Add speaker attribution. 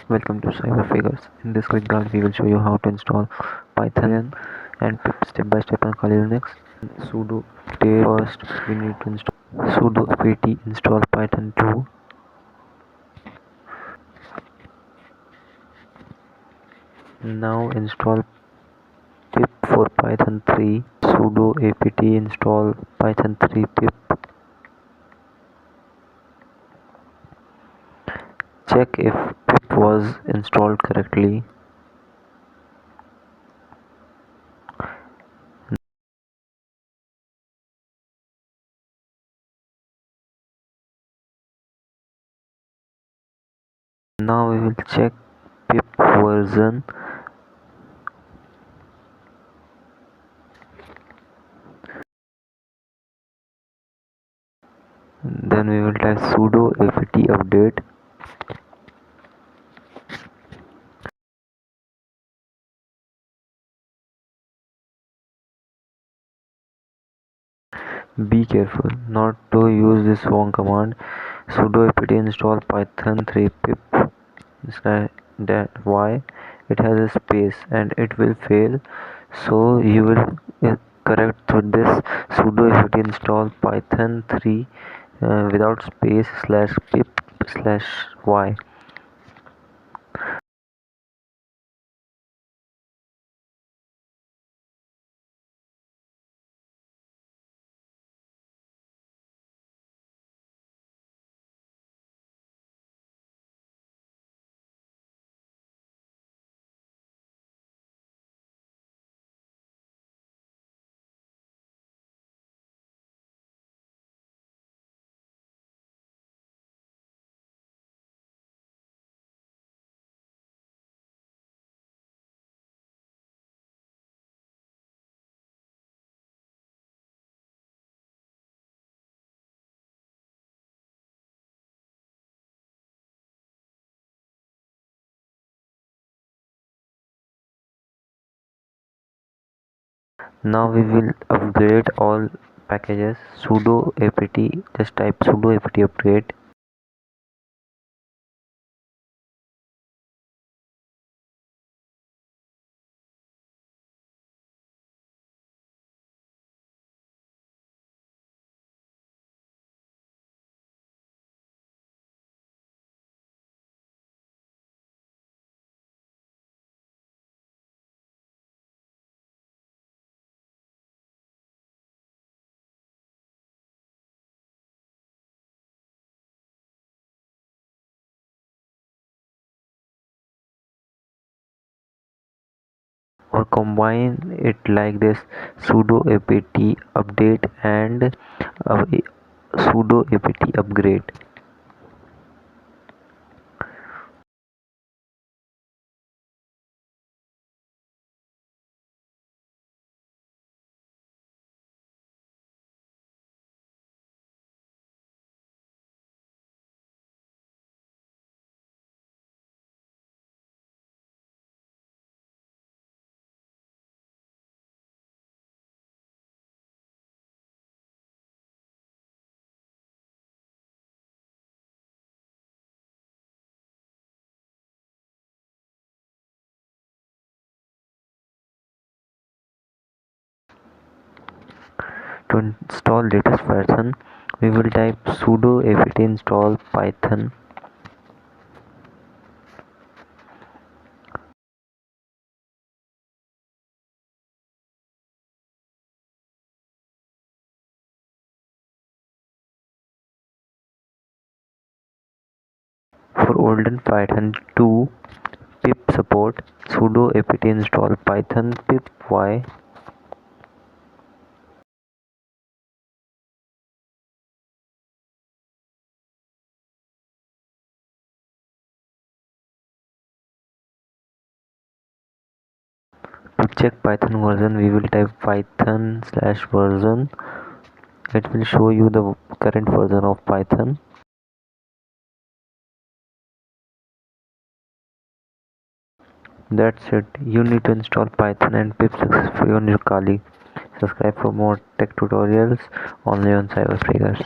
Speaker 1: Welcome to CyberFraggers. In this quick guide, we will show you how to install Python and pip step by step on Kali Linux. Sudo update. First, we need to install sudo apt install Python 2. Now install pip for Python 3. Sudo apt install Python 3 pip. Check if pip was installed correctly. Now we will check pip version. Then we will type sudo apt update. Be careful not to use this wrong command. Sudo apt install Python 3 pip. That why it has a space and it will fail. So you will correct with this sudo apt install Python 3 without space /pip/y. Now we will upgrade all packages. Sudo apt, just type sudo apt upgrade. Or combine it like this: sudo apt update and sudo apt upgrade. To install latest version, we will type sudo apt install Python. For olden Python 2 pip support, sudo apt install Python pip y. To check Python version, we will type python/version. It will show you the current version of Python. That's it. You need to install Python and pip successfully on your Kali. Subscribe for more tech tutorials only on CyberFraggers.